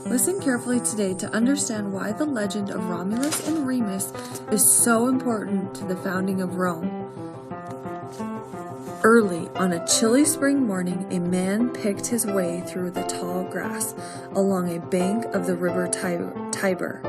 Listen carefully today to understand why the legend of Romulus and Remus is so important to the founding of Rome. Early on a chilly spring morning, a man picked his way through the tall grass along a bank of the river Tiber.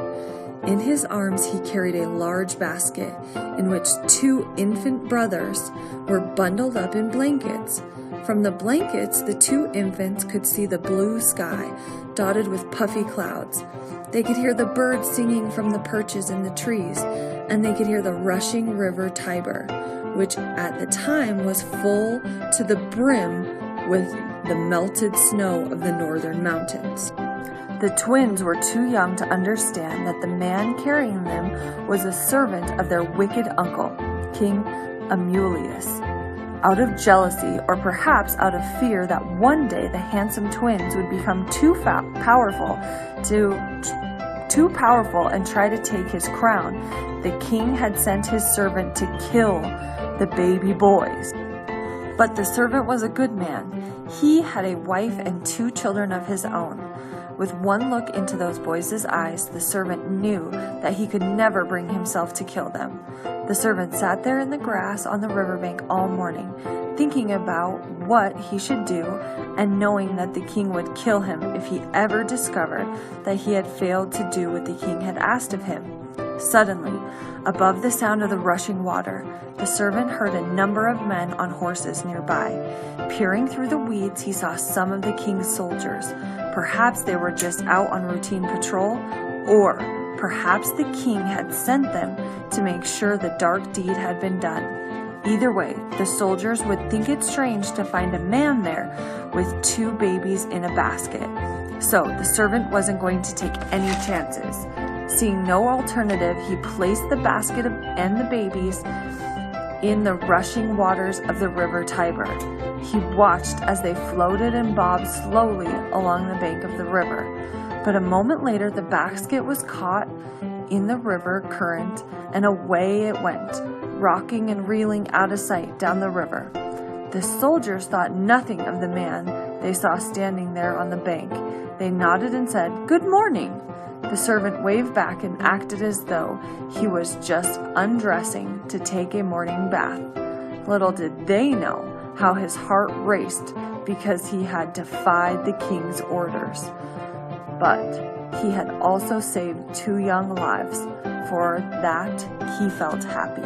In his arms he carried a large basket in which two infant brothers were bundled up in blankets. From the blankets, the two infants could see the blue sky dotted with puffy clouds. They could hear the birds singing from the perches in the trees, and they could hear the rushing river Tiber, which at the time was full to the brim with the melted snow of the northern mountains. The twins were too young to understand that the man carrying them was a servant of their wicked uncle, King Amulius. Out of jealousy, or perhaps out of fear that one day the handsome twins would become too powerful and try to take his crown, the king had sent his servant to kill the baby boys. But the servant was a good man. He had a wife and two children of his own. With one look into those boys' eyes, the servant knew that he could never bring himself to kill them. The servant sat there in the grass on the riverbank all morning, thinking about what he should do and knowing that the king would kill him if he ever discovered that he had failed to do what the king had asked of him. Suddenly, above the sound of the rushing water, the servant heard a number of men on horses nearby. Peering through the weeds, he saw some of the king's soldiers. Perhaps they were just out on routine patrol, or perhaps the king had sent them to make sure the dark deed had been done. Either way, the soldiers would think it strange to find a man there with two babies in a basket. So the servant wasn't going to take any chances. Seeing no alternative, he placed the basket and the babies in the rushing waters of the river Tiber. He watched as they floated and bobbed slowly along the bank of the river. But a moment later, the basket was caught in the river current, and away it went, rocking and reeling out of sight down the river. The soldiers thought nothing of the man they saw standing there on the bank. They nodded and said, "Good morning." The servant waved back and acted as though he was just undressing to take a morning bath. Little did they know how his heart raced because he had defied the king's orders. But he had also saved two young lives. For that, he felt happy.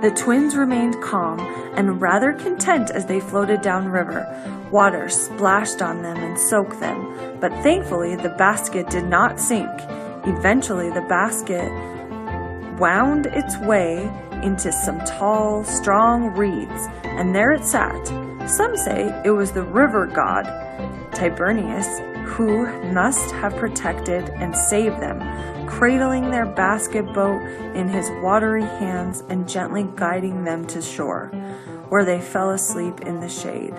The twins remained calm and rather content as they floated downriver. Water splashed on them and soaked them, but thankfully the basket did not sink. Eventually the basket wound its way into some tall, strong reeds, and there it sat. Some say it was the river god, Tiberius, who must have protected and saved them, cradling their basket boat in his watery hands and gently guiding them to shore, where they fell asleep in the shade.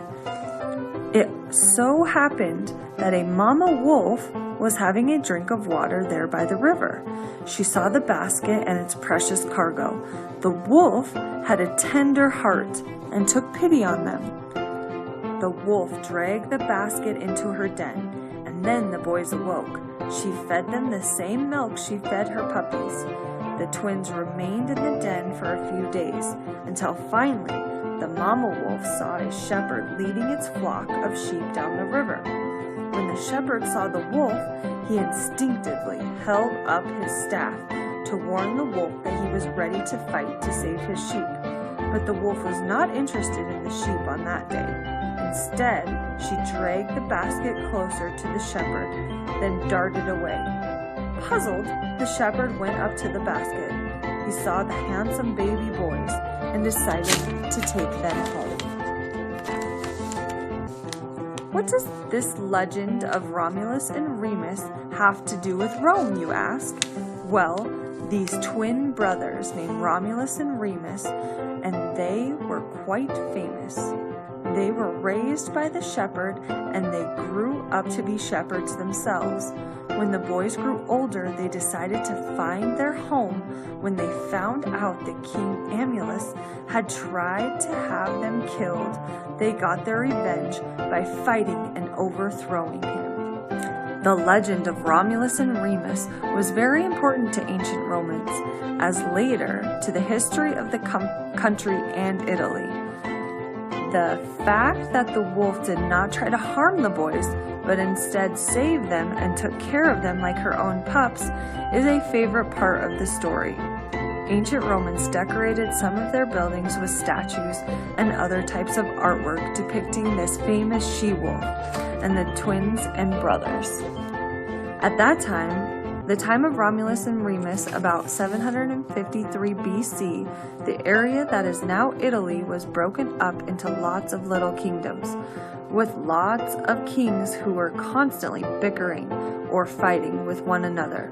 It so happened that a mama wolf was having a drink of water there by the river. She saw the basket and its precious cargo. The wolf had a tender heart and took pity on them. The wolf dragged the basket into her den, and then the boys awoke. She fed them the same milk she fed her puppies. The twins remained in the den for a few days, until finally the mama wolf saw a shepherd leading its flock of sheep down the river. When the shepherd saw the wolf, he instinctively held up his staff to warn the wolf that he was ready to fight to save his sheep. But the wolf was not interested in the sheep on that day. Instead, she dragged the basket closer to the shepherd, then darted away. Puzzled, the shepherd went up to the basket. He saw the handsome baby boys and decided to take them home. What does this legend of Romulus and Remus have to do with Rome, you ask? Well, these twin brothers named Romulus and Remus, and they were quite famous. They were raised by the shepherd, and they grew up to be shepherds themselves. When the boys grew older, they decided to find their home when they found out that King Amulius had tried to have them killed. They got their revenge by fighting and overthrowing him. The legend of Romulus and Remus was very important to ancient Romans, as later to the history of the country and Italy. The fact that the wolf did not try to harm the boys, but instead saved them and took care of them like her own pups, is a favorite part of the story. Ancient Romans decorated some of their buildings with statues and other types of artwork depicting this famous she-wolf and the twins and brothers. At that time, the time of Romulus and Remus, about 753 BC, the area that is now Italy was broken up into lots of little kingdoms, with lots of kings who were constantly bickering or fighting with one another.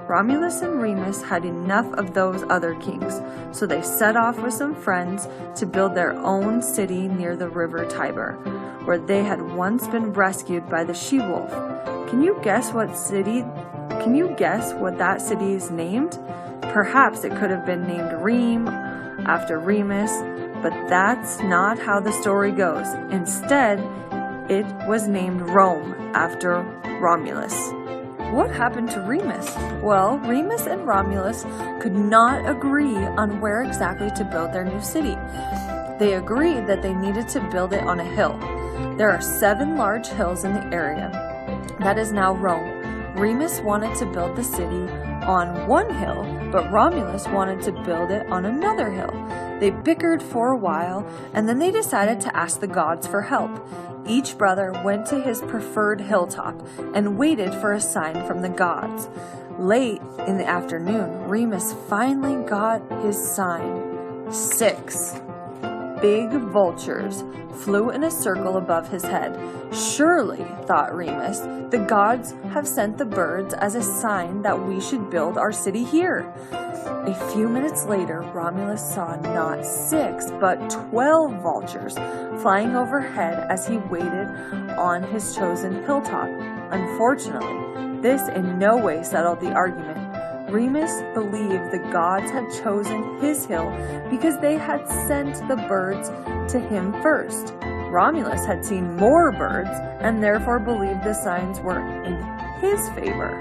Romulus and Remus had enough of those other kings, so they set off with some friends to build their own city near the river Tiber, where they had once been rescued by the she-wolf. Can you guess what that city is named? Perhaps it could have been named Rheims after Remus, but that's not how the story goes. Instead, it was named Rome after Romulus. What happened to Remus? Well, Remus and Romulus could not agree on where exactly to build their new city. They agreed that they needed to build it on a hill. There are 7 large hills in the area. That is now Rome. Remus wanted to build the city on one hill, but Romulus wanted to build it on another hill. They bickered for a while, and then they decided to ask the gods for help. Each brother went to his preferred hilltop and waited for a sign from the gods. Late in the afternoon, Remus finally got his sign. 6 big vultures flew in a circle above his head. Surely, thought Remus, the gods have sent the birds as a sign that we should build our city here. A few minutes later, Romulus saw not 6, but 12 vultures flying overhead as he waited on his chosen hilltop. Unfortunately, this in no way settled the argument. Remus believed the gods had chosen his hill because they had sent the birds to him first. Romulus had seen more birds and therefore believed the signs were in his favor.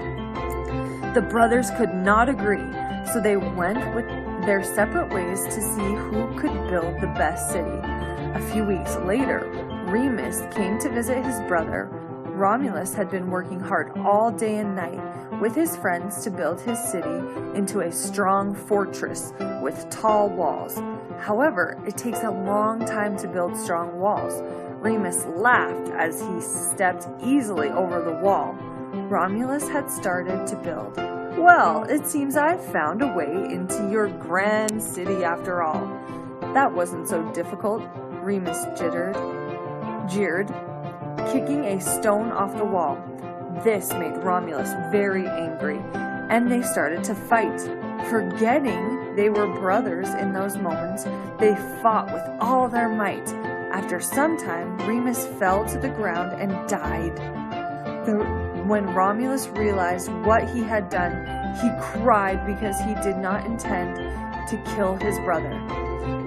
The brothers could not agree, so they went with their separate ways to see who could build the best city. A few weeks later, Remus came to visit his brother. Romulus had been working hard all day and night with his friends to build his city into a strong fortress with tall walls. However, it takes a long time to build strong walls. Remus laughed as he stepped easily over the wall. Romulus had started to build. Well, it seems I've found a way into your grand city after all. That wasn't so difficult, Remus jeered, kicking a stone off the wall. This made Romulus very angry, and they started to fight. Forgetting they were brothers in those moments, they fought with all their might. After some time, Remus fell to the ground and died. When Romulus realized what he had done, he cried because he did not intend to kill his brother.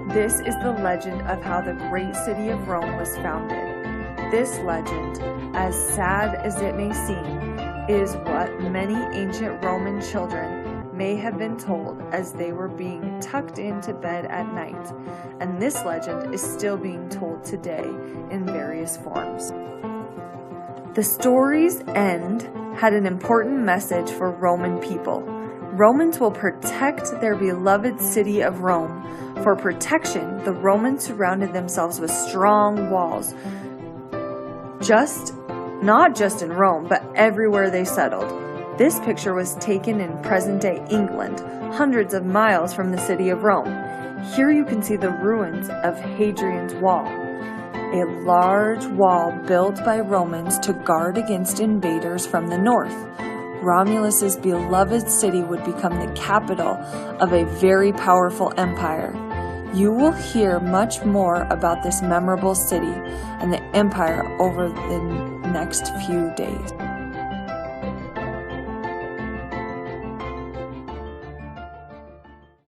This is the legend of how the great city of Rome was founded. This legend, as sad as it may seem, is what many ancient Roman children may have been told as they were being tucked into bed at night, and this legend is still being told today in various forms. The story's end had an important message for Roman people. Romans will protect their beloved city of Rome. For protection, the Romans surrounded themselves with strong walls, not just in Rome, but everywhere they settled. This picture was taken in present-day England, hundreds of miles from the city of Rome. Here you can see the ruins of Hadrian's Wall, a large wall built by Romans to guard against invaders from the north. Romulus's beloved city would become the capital of a very powerful empire. You will hear much more about this memorable city and the empire over the next few days.